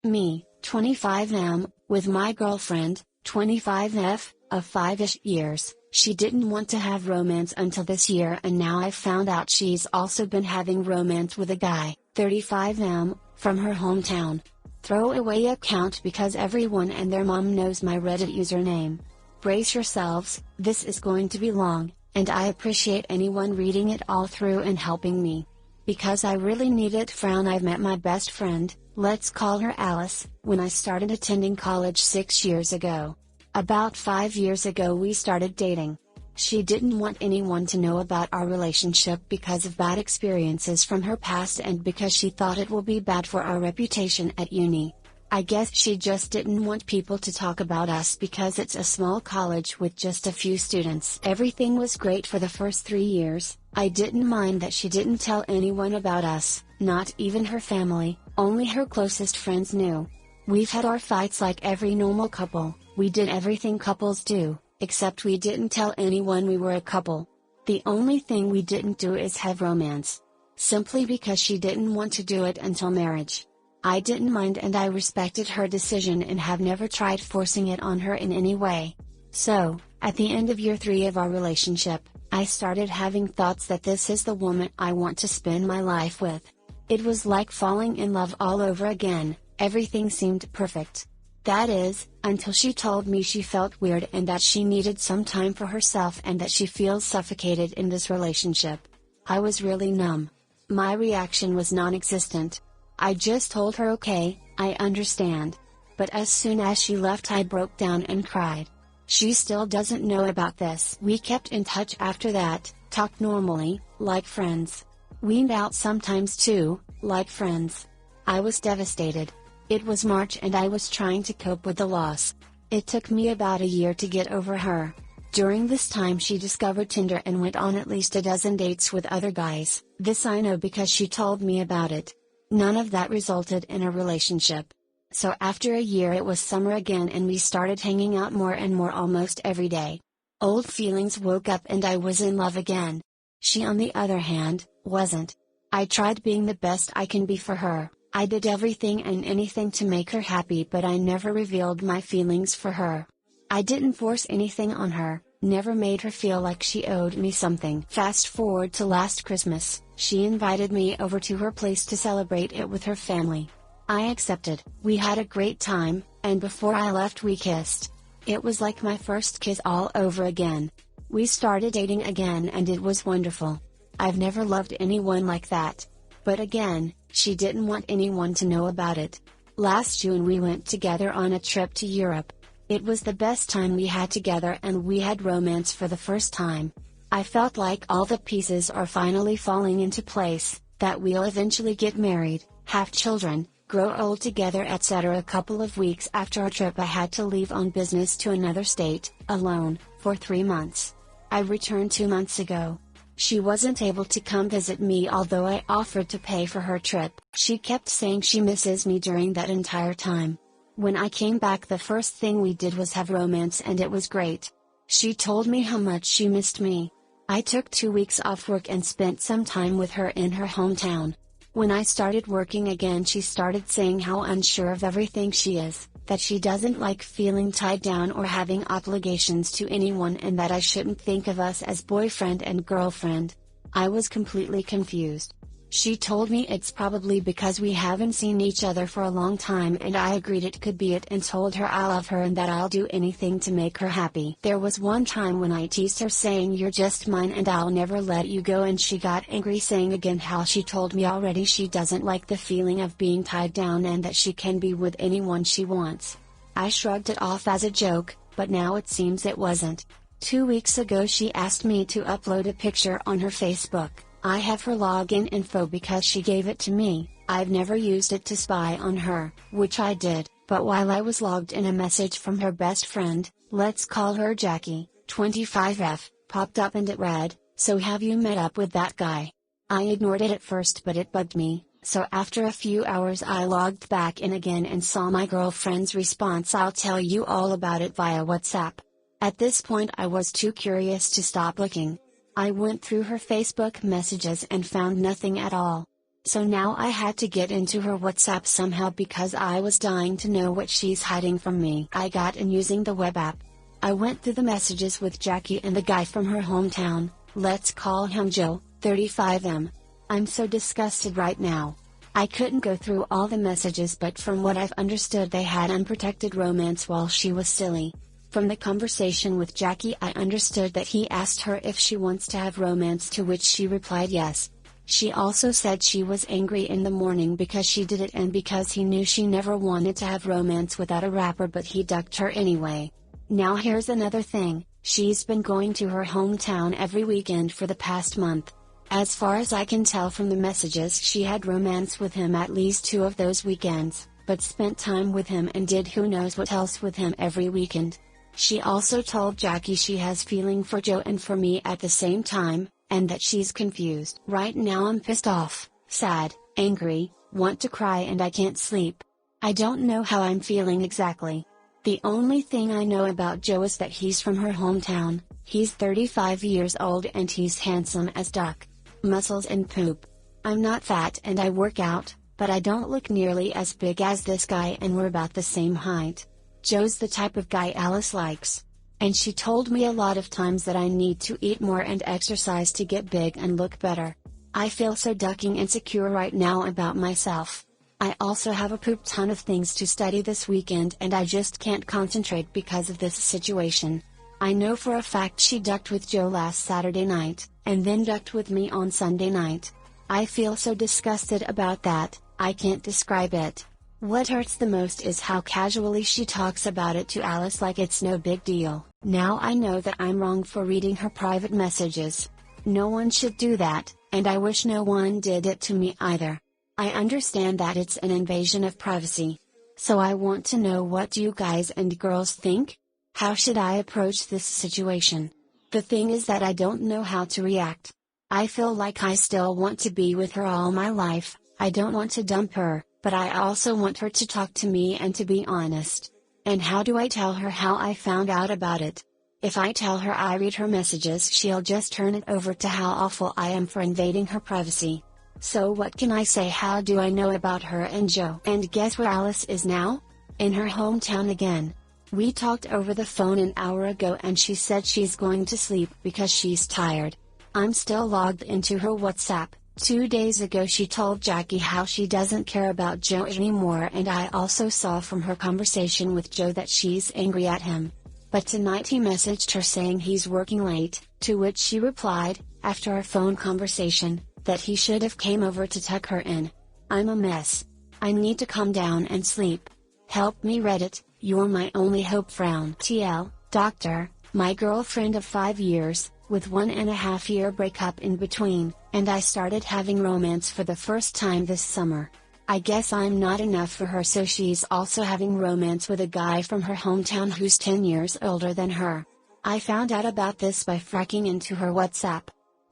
Me, 25M, with my girlfriend, 25F, of 5-ish years. She didn't want to have romance until this year, and now I've found out she's also been having romance with a guy, 35M, from her hometown. Throwaway account because everyone and their mom knows my Reddit username. Brace yourselves, this is going to be long, and I appreciate anyone reading it all through and helping me. Because I really need it. I've met my best friend, let's call her Alice, when I started attending college 6 years ago. About 5 years ago we started dating. She didn't want anyone to know about our relationship because of bad experiences from her past and because she thought it will be bad for our reputation at uni. I guess she just didn't want people to talk about us because it's a small college with just a few students. Everything was great for the first 3 years. I didn't mind that she didn't tell anyone about us, not even her family, only her closest friends knew. We've had our fights like every normal couple. We did everything couples do, except we didn't tell anyone we were a couple. The only thing we didn't do is have romance. Simply because she didn't want to do it until marriage. I didn't mind and I respected her decision and have never tried forcing it on her in any way. So, at the end of year 3 of our relationship, I started having thoughts that this is the woman I want to spend my life with. It was like falling in love all over again. Everything seemed perfect. That is, until she told me she felt weird and that she needed some time for herself and that she feels suffocated in this relationship. I was really numb. My reaction was non-existent. I just told her okay, I understand. But as soon as she left I broke down and cried. She still doesn't know about this. We kept in touch after that, talked normally, like friends. Weaned out sometimes too, like friends. I was devastated. It was March and I was trying to cope with the loss. It took me about a year to get over her. During this time she discovered Tinder and went on at least a dozen dates with other guys. This I know because she told me about it. None of that resulted in a relationship. So after a year it was summer again and we started hanging out more and more almost every day. Old feelings woke up and I was in love again. She on the other hand, wasn't. I tried being the best I can be for her. I did everything and anything to make her happy, but I never revealed my feelings for her. I didn't force anything on her, never made her feel like she owed me something. Fast forward to last Christmas, she invited me over to her place to celebrate it with her family. I accepted. We had a great time, and before I left we kissed. It was like my first kiss all over again. We started dating again and it was wonderful. I've never loved anyone like that. But again, she didn't want anyone to know about it. Last June we went together on a trip to Europe. It was the best time we had together and we had romance for the first time. I felt like all the pieces are finally falling into place, that we'll eventually get married, have children, grow old together, etc. A couple of weeks after our trip I had to leave on business to another state, alone, for 3 months. I returned 2 months ago. She wasn't able to come visit me although I offered to pay for her trip. She kept saying she misses me during that entire time. When I came back the first thing we did was have romance and it was great. She told me how much she missed me. I took 2 weeks off work and spent some time with her in her hometown. When I started working again she started saying how unsure of everything she is, that she doesn't like feeling tied down or having obligations to anyone and that I shouldn't think of us as boyfriend and girlfriend. I was completely confused. She told me it's probably because we haven't seen each other for a long time and I agreed it could be it and told her I love her and that I'll do anything to make her happy. There was one time when I teased her saying you're just mine and I'll never let you go and she got angry saying again how she told me already she doesn't like the feeling of being tied down and that she can be with anyone she wants. I shrugged it off as a joke, but now it seems it wasn't. 2 weeks ago she asked me to upload a picture on her Facebook. I have her login info because she gave it to me. I've never used it to spy on her, which I did, but while I was logged in a message from her best friend, let's call her Jackie, 25F, popped up and it read, "So have you met up with that guy?" I ignored it at first but it bugged me, so after a few hours I logged back in again and saw my girlfriend's response. I'll tell you all about it via WhatsApp. At this point I was too curious to stop looking. I went through her Facebook messages and found nothing at all. So now I had to get into her WhatsApp somehow because I was dying to know what she's hiding from me. I got in using the web app. I went through the messages with Jackie and the guy from her hometown, let's call him Joe, 35M. I'm so disgusted right now. I couldn't go through all the messages, but from what I've understood they had unprotected romance while she was silly. From the conversation with Jackie I understood that he asked her if she wants to have romance, to which she replied yes. She also said she was angry in the morning because she did it and because he knew she never wanted to have romance without a rapper, but he ducked her anyway. Now here's another thing, she's been going to her hometown every weekend for the past month. As far as I can tell from the messages, she had romance with him at least 2 of those weekends, but spent time with him and did who knows what else with him every weekend. She also told Jackie she has feeling for Joe and for me at the same time, and that she's confused. Right now I'm pissed off, sad, angry, want to cry, and I can't sleep. I don't know how I'm feeling exactly. The only thing I know about Joe is that he's from her hometown, he's 35 years old and he's handsome as duck. Muscles and poop. I'm not fat and I work out, but I don't look nearly as big as this guy and we're about the same height. Joe's the type of guy Alice likes. And she told me a lot of times that I need to eat more and exercise to get big and look better. I feel so ducking insecure right now about myself. I also have a poop ton of things to study this weekend and I just can't concentrate because of this situation. I know for a fact she ducked with Joe last Saturday night, and then ducked with me on Sunday night. I feel so disgusted about that, I can't describe it. What hurts the most is how casually she talks about it to Alice like it's no big deal. Now I know that I'm wrong for reading her private messages. No one should do that, and I wish no one did it to me either. I understand that it's an invasion of privacy. So I want to know, what do you guys and girls think? How should I approach this situation? The thing is that I don't know how to react. I feel like I still want to be with her all my life, I don't want to dump her, but I also want her to talk to me and to be honest. And how do I tell her how I found out about it? If I tell her I read her messages, she'll just turn it over to how awful I am for invading her privacy. So what can I say? How do I know about her and Joe? And guess where Alice is now? In her hometown again. We talked over the phone an hour ago and she said she's going to sleep because she's tired. I'm still logged into her WhatsApp. 2 days ago she told Jackie how she doesn't care about Joe anymore, and I also saw from her conversation with Joe that she's angry at him. But tonight he messaged her saying he's working late, to which she replied, after our phone conversation, that he should have came over to tuck her in. I'm a mess. I need to calm down and sleep. Help me Reddit, you're my only hope. Frown. TL, doctor, my girlfriend of 5 years, with 1.5 year breakup in between, and I started having romance for the first time this summer. I guess I'm not enough for her, so she's also having romance with a guy from her hometown who's 10 years older than her. I found out about this by fracking into her WhatsApp.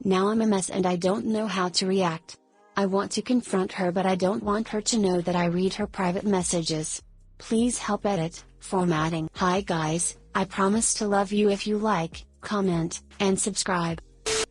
Now I'm a mess and I don't know how to react. I want to confront her, but I don't want her to know that I read her private messages. Please help. Edit, formatting. Hi guys, I promise to love you if you like, comment, and subscribe.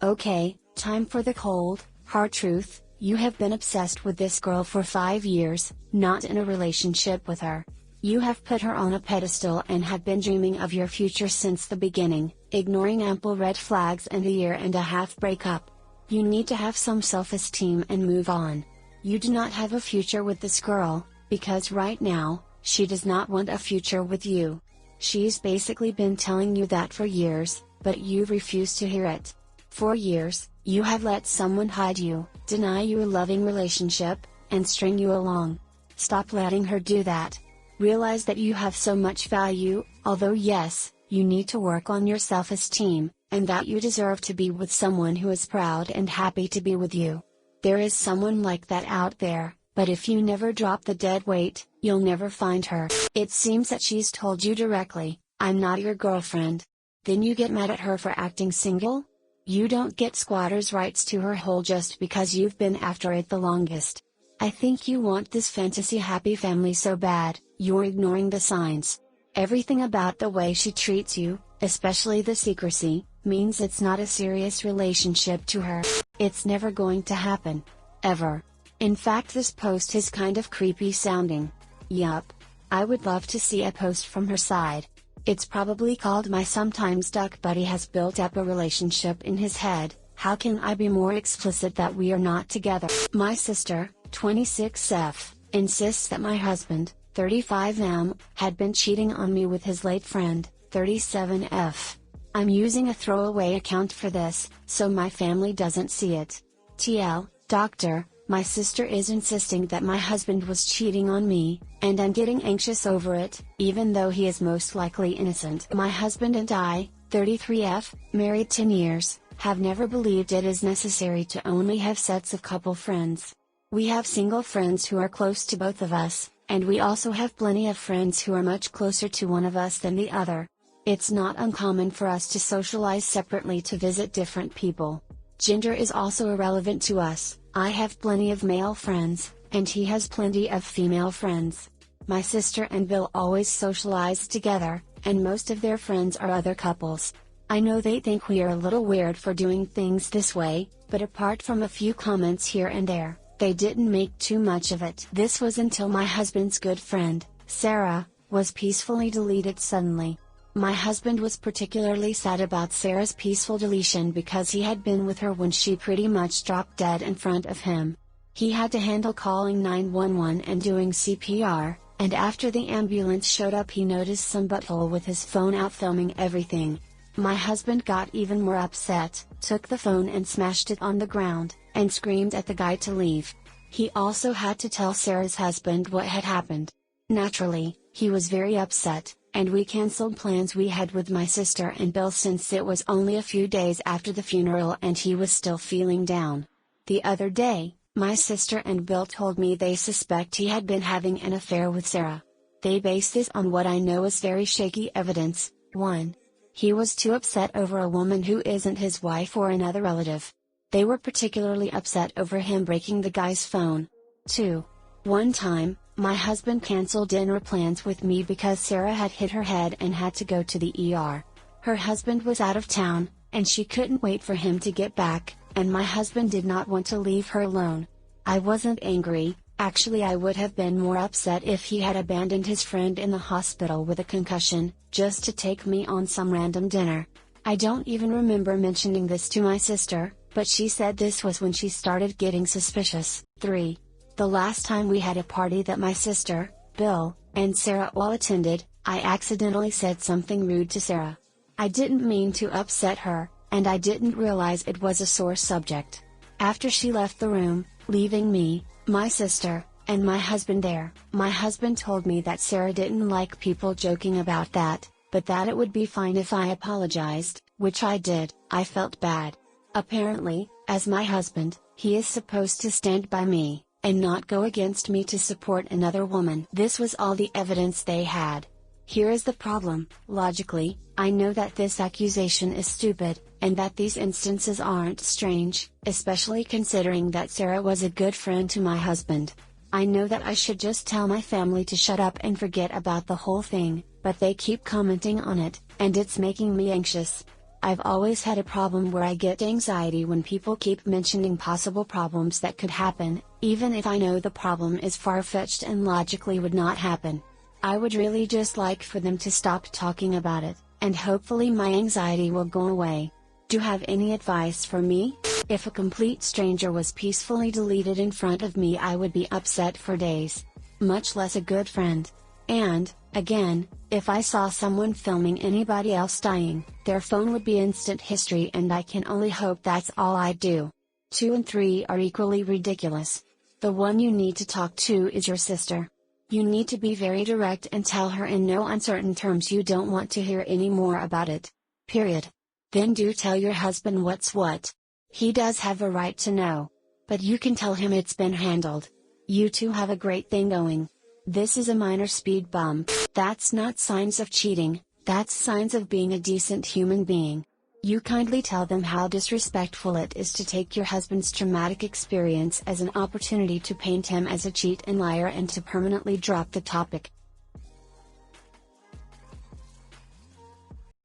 Okay, time for the cold, hard truth. You have been obsessed with this girl for 5 years, not in a relationship with her. You have put her on a pedestal and have been dreaming of your future since the beginning, ignoring ample red flags and a 1.5-year breakup. You need to have some self-esteem and move on. You do not have a future with this girl, because right now, she does not want a future with you. She's basically been telling you that for years, but you refuse to hear it. For years, you have let someone hide you, deny you a loving relationship, and string you along. Stop letting her do that. Realize that you have so much value, although yes, you need to work on your self-esteem, and that you deserve to be with someone who is proud and happy to be with you. There is someone like that out there, but if you never drop the dead weight, you'll never find her. It seems that she's told you directly, I'm not your girlfriend. Then you get mad at her for acting single? You don't get squatters' rights to her hole just because you've been after it the longest. I think you want this fantasy happy family so bad, you're ignoring the signs. Everything about the way she treats you, especially the secrecy, means it's not a serious relationship to her. It's never going to happen. Ever. In fact, this post is kind of creepy sounding. Yup. I would love to see a post from her side. It's probably called "My Sometimes Duck Buddy has built up a relationship in his head. How can I be more explicit that we are not together?" My sister, 26F, insists that my husband, 35M, had been cheating on me with his late friend, 37F. I'm using a throwaway account for this, so my family doesn't see it. TL, doctor, my sister is insisting that my husband was cheating on me, and I'm getting anxious over it, even though he is most likely innocent. My husband and I, 33F, married 10 years, have never believed it is necessary to only have sets of couple friends. We have single friends who are close to both of us, and we also have plenty of friends who are much closer to one of us than the other. It's not uncommon for us to socialize separately to visit different people. Gender is also irrelevant to us. I have plenty of male friends, and he has plenty of female friends. My sister and Bill always socialize together, and most of their friends are other couples. I know they think we are a little weird for doing things this way, but apart from a few comments here and there, they didn't make too much of it. This was until my husband's good friend, Sarah, was peacefully deleted suddenly. My husband was particularly sad about Sarah's peaceful deletion because he had been with her when she pretty much dropped dead in front of him. He had to handle calling 911 and doing CPR, and after the ambulance showed up he noticed some butthole with his phone out filming everything. My husband got even more upset, took the phone and smashed it on the ground, and screamed at the guy to leave. He also had to tell Sarah's husband what had happened. Naturally, he was very upset, and we cancelled plans we had with my sister and Bill since it was only a few days after the funeral and he was still feeling down. The other day, my sister and Bill told me they suspect he had been having an affair with Sarah. They base this on what I know is very shaky evidence. 1. He was too upset over a woman who isn't his wife or another relative. They were particularly upset over him breaking the guy's phone. 2. One time, my husband canceled dinner plans with me because Sarah had hit her head and had to go to the ER. Her husband was out of town, and she couldn't wait for him to get back, and my husband did not want to leave her alone. I wasn't angry, actually I would have been more upset if he had abandoned his friend in the hospital with a concussion, just to take me on some random dinner. I don't even remember mentioning this to my sister, but she said this was when she started getting suspicious. 3. The last time we had a party that my sister, Bill, and Sarah all attended, I accidentally said something rude to Sarah. I didn't mean to upset her, and I didn't realize it was a sore subject. After she left the room, leaving me, my sister, and my husband there, my husband told me that Sarah didn't like people joking about that, but that it would be fine if I apologized, which I did. I felt bad. Apparently, as my husband, he is supposed to stand by me, and not go against me to support another woman. This was all the evidence they had. Here is the problem: logically, I know that this accusation is stupid, and that these instances aren't strange, especially considering that Sarah was a good friend to my husband. I know that I should just tell my family to shut up and forget about the whole thing, but they keep commenting on it, and it's making me anxious. I've always had a problem where I get anxiety when people keep mentioning possible problems that could happen, even if I know the problem is far-fetched and logically would not happen. I would really just like for them to stop talking about it, and hopefully my anxiety will go away. Do you have any advice for me? If a complete stranger was peacefully deleted in front of me, I would be upset for days. Much less a good friend. And, again, if I saw someone filming anybody else dying, their phone would be instant history, and I can only hope that's all I'd do. 2 and 3 are equally ridiculous. The one you need to talk to is your sister. You need to be very direct and tell her in no uncertain terms you don't want to hear any more about it. Period. Then do tell your husband what's what. He does have a right to know. But you can tell him it's been handled. You two have a great thing going. This is a minor speed bump. That's not signs of cheating, that's signs of being a decent human being. You kindly tell them how disrespectful it is to take your husband's traumatic experience as an opportunity to paint him as a cheat and liar and to permanently drop the topic.